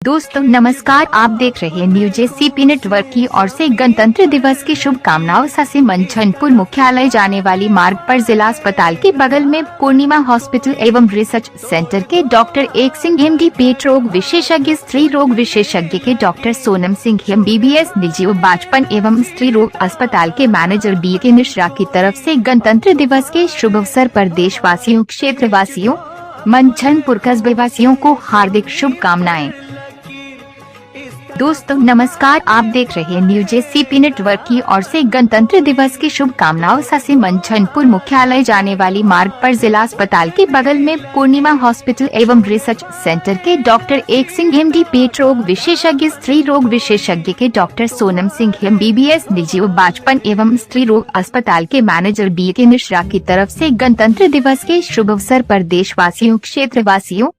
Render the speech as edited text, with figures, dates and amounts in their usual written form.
दोस्तों नमस्कार, आप देख रहे हैं न्यूज एसीपी नेटवर्क की ओर से गणतंत्र दिवस की शुभकामनाओं से मंझनपुर मुख्यालय जाने वाली मार्ग पर जिला अस्पताल के बगल में पूर्णिमा हॉस्पिटल एवं रिसर्च सेंटर के डॉक्टर एक सिंह एमडी पेट रोग विशेषज्ञ, स्त्री रोग विशेषज्ञ के डॉक्टर सोनम सिंह MBBS, निजी बाजपन एवं स्त्री रोग अस्पताल के मैनेजर BK मिश्रा की तरफ से गणतंत्र दिवस के शुभ अवसर पर देशवासियों, क्षेत्रवासियों, मंझनपुर कस्बे वासियों को हार्दिक शुभकामनाएं। दोस्तों नमस्कार, आप देख रहे हैं न्यूज एसीपी नेटवर्क की ओर से गणतंत्र दिवस की शुभकामनाओं से मंझनपुर मुख्यालय जाने वाली मार्ग पर जिला अस्पताल के बगल में पूर्णिमा हॉस्पिटल एवं रिसर्च सेंटर के डॉक्टर एक सिंह MD पेट रोग विशेषज्ञ, स्त्री रोग विशेषज्ञ के डॉक्टर सोनम सिंह MBBS, निजी बाजपन एवं स्त्री रोग अस्पताल के मैनेजर BK मिश्रा की तरफ से गणतंत्र दिवस के शुभ अवसर पर देशवासियों, क्षेत्रवासियों,